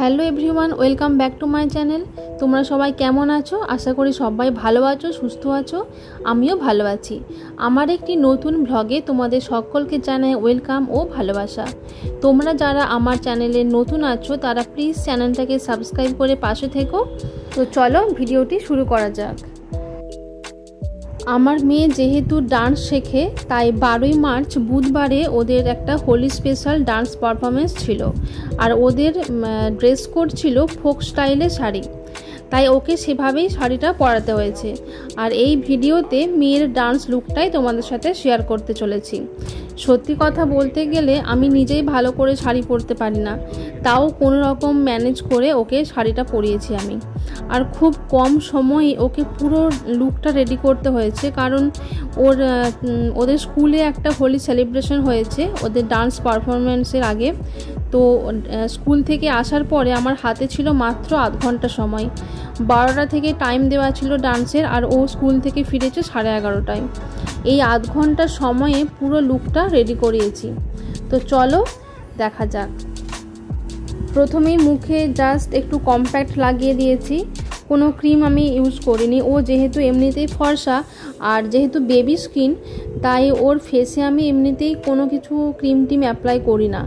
Hello everyone, welcome back to my channel. তোমরা সবাই কেমন আছো? আশা করি সবাই ভালো আছো, সুস্থ আছো। আমিও ভালো আছি। আমার একটি নতুন ব্লগে তোমাদের সকলকে জানাই ওয়েলকাম ও ভালোবাসা। তোমরা যারা আমার চ্যানেলে নতুন আছো তারা প্লিজ চ্যানেলটাকে সাবস্ক্রাইব করে পাশে থেকো। তো চলো ভিডিওটি শুরু করা যাক। আমার মেয়ে যেহেতু ডান্স শেখে, তাই 12ই মার্চ বুধবারে ওদের একটা হোলি স্পেশাল ডান্স পারফরমেন্স ছিল, আর ওদের ড্রেস কোড ছিল ফোক স্টাইলের শাড়ি, তাই ওকে সেভাবেই শাড়িটা পরাতে হয়েছে। আর এই ভিডিওতে মেয়ের ডান্স লুকটাই তোমাদের সাথে শেয়ার করতে চলেছি। সত্যি কথা বলতে গেলে আমি নিজেই ভালো করে শাড়ি পরতে পারি না, তাও কোনো রকম ম্যানেজ করে ওকে শাড়িটা পরিয়েছি আমি। আর খুব কম সময়ে ওকে পুরো লুকটা রেডি করতে হয়েছে, কারণ ওদের স্কুলে একটা হোলি সেলিব্রেশন হয়েছে ওদের ডান্স পারফরমেন্সের আগে। তো স্কুল থেকে আসার পরে আমার হাতে ছিল মাত্র আধ ঘন্টা সময়। 12টা থেকে টাইম দেওয়া ছিল ডান্সের, আর ও স্কুল থেকে ফিরেছে 11:30টায়। এই আধ ঘন্টা সময়ে পুরো লুকটা রেডি করিয়েছি। তো চলো দেখা যাক। প্রথমেই মুখে জাস্ট একটু কম্প্যাক্ট লাগিয়ে দিয়েছি, কোনো ক্রিম আমি ইউজ করিনি। ও যেহেতু এমনিতেই ফর্সা আর যেহেতু বেবি স্কিন, তাই ওর ফেসে আমি এমনিতেই কোনো কিছু ক্রিম টিম অ্যাপ্লাই করি না।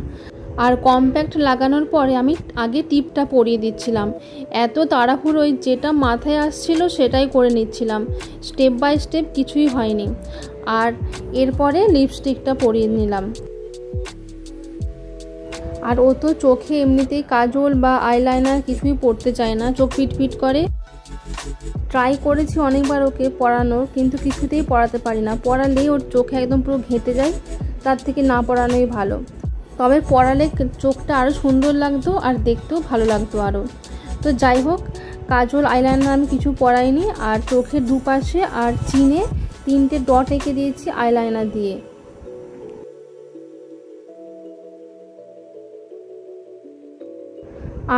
আর কম্প্যাক্ট লাগানোর পরে আমি আগে টিপটা পরিয়ে দিচ্ছিলাম। এত তাড়াহুড়োয় যেটা মাথায় আসছিল সেটাই করে নিচ্ছিলাম, স্টেপ বাই স্টেপ কিছুই হয়নি। আর এরপরে লিপস্টিকটা পরিয়ে নিলাম। আর ও তো চোখে এমনিতেই কাজল বা আইলাইনার কিছুই পরতে চায় না, চোখ পিটপিট করে। ট্রাই করেছি অনেকবার ওকে পরানোর, কিন্তু কিছুতেই পরাতে পারি না। পরালেই ওর চোখে একদম পুরো ঘেঁটে যায়, তার থেকে না পরানোই ভালো। তবে পরালে চোখটা আরও সুন্দর লাগতো আর দেখতেও ভালো লাগতো আরও। তো যাই হোক, কাজল আইলাইনার আমি কিছু পরাইনি। আর চোখের দুপাশে আর চিনে 3টে ডট এঁকে দিয়েছি আইলাইনার দিয়ে।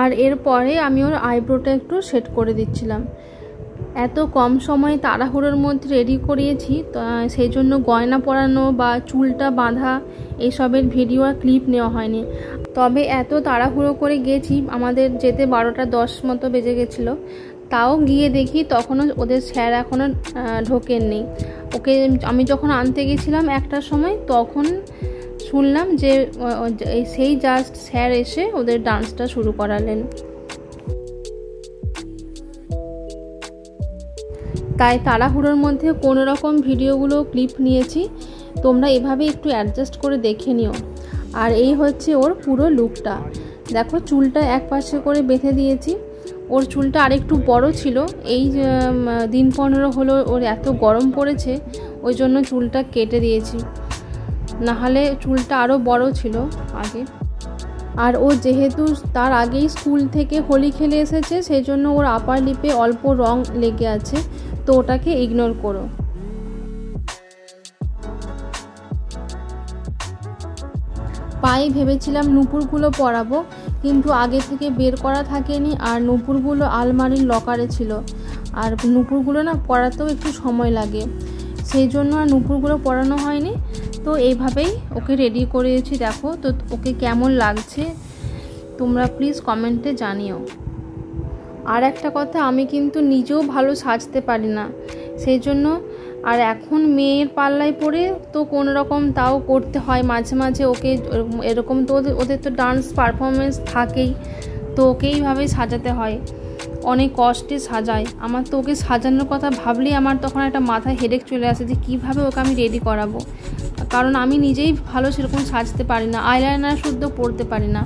আর এরপরে আমি ওর আইব্রোটা একটু সেট করে দিচ্ছিলাম। এত কম সময়ে তাড়াহুড়োর মধ্যে রেডি করিয়েছি, সেই জন্য গয়না পরানো বা চুলটা বাঁধা এইসবের ভিডিও আর ক্লিপ নেওয়া হয়নি। তবে এত তাড়াহুড়ো করে গেছি, আমাদের যেতে 12:10 মতো বেজে গেছিলো। তাও গিয়ে দেখি তখনও ওদের স্যার এখনও ঢোকেননি। ওকে আমি যখন আনতে গেছিলাম 1টার সময়, তখন শুনলাম যে সেই জাস্ট স্যার এসে ওদের ডান্সটা শুরু করালেন। তাই তাড়াহুড়োর মধ্যে কোনো রকম ভিডিওগুলো ক্লিপ নিয়েছি। তোমরা এভাবে একটু অ্যাডজাস্ট করে দেখে নিও। আর এই হচ্ছে ওর পুরো লুকটা। দেখো, চুলটা এক পাশে করে বেঁধে দিয়েছি। ওর চুলটা আরেকটু বড় ছিল, এই দিন 15 হলো ওর এত গরম পড়েছে, ওই জন্য চুলটা কেটে দিয়েছি, নাহলে চুলটা আরও বড় ছিল আগে। আর ও যেহেতু তার আগেই স্কুল থেকে হোলি খেলে এসেছে, সেই জন্য ওর আপার লিপে অল্প রং লেগে আছে, তো ওটাকে ইগনোর করো। পায়ে ভেবেছিলাম নুপুরগুলো পরাবো, কিন্তু আগে থেকে বের করা থাকেনি, আর নুপুরগুলো আলমারির লকারে ছিল। আর নুপুরগুলো না পরাতেও একটু সময় লাগে, সেই জন্য আর নুপুরগুলো পরানো হয়নি। তো এইভাবেই ওকে রেডি করেছি। দেখো তো ওকে কেমন লাগছে তোমরা প্লিজ কমেন্টে জানিও। আর একটা কথা, আমি কিন্তু নিজেও ভালো সাজতে পারি না, সেই জন্য আর এখন মেয়ের পাল্লায় পড়ে তো কোনো রকম তাও করতে হয় মাঝে মাঝে ওকে। এরকম তো ওদের তো ডান্স পারফরমেন্স থাকেই, তো ওকে এইভাবেই সাজাতে হয়, অনেক কষ্টে সাজায়। আমার তো ওকে সাজানোর কথা ভাবলেই আমার তখন একটা মাথায় হেডেক চলে আসে যে কীভাবে ওকে আমি রেডি করাবো, কারণ আমি নিজেই ভালো সেরকম সাজতে পারি না, আইলাইনার শুদ্ধ পরতে পারি না।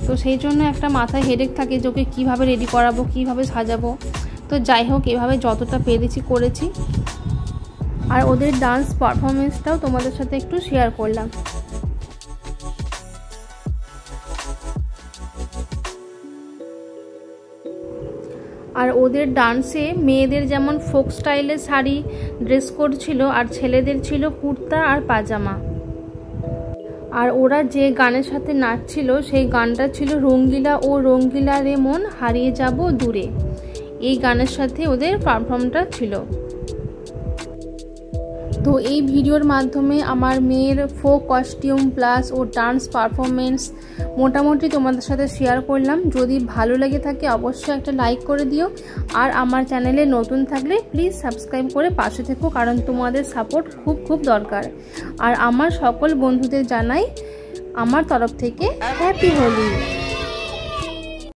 তো সেই জন্য একটা মাথায় হেডেক থাকে যে ওকে কীভাবে রেডি করাবো, কীভাবে সাজাবো। তো যাই হোক, এভাবে যতটা পেরেছি করেছি। আর ওদের ডান্স পারফরমেন্সটাও তোমাদের সাথে একটু শেয়ার করলাম। আর ওদের ডান্সে মেয়েদের যেমন ফোক স্টাইলের শাড়ি ড্রেস কোড ছিল, আর ছেলেদের ছিল কুর্তা আর পাজামা। আর ওরা যে গানের সাথে নাচছিল সেই গানটা ছিল রঙ্গিলা ও রঙ্গিলা রে মন হারিয়ে যাব দূরে। এই গানের সাথে ওদের পারফর্মটা ছিল। তো এই ভিডিওর মাধ্যমে আমার মেয়ের ফোক কস্টিউম প্লাস ও ডান্স পারফরমেন্স মোটামুটি তোমাদের সাথে শেয়ার করলাম। যদি ভালো লেগে থাকে অবশ্যই একটা লাইক করে দিও, আর আমার চ্যানেলে নতুন থাকলে প্লিজ সাবস্ক্রাইব করে পাশে থেকো, কারণ তোমাদের সাপোর্ট খুব দরকার। আর আমার সকল বন্ধুদের জানাই আমার তরফ থেকে হ্যাপি হোলি।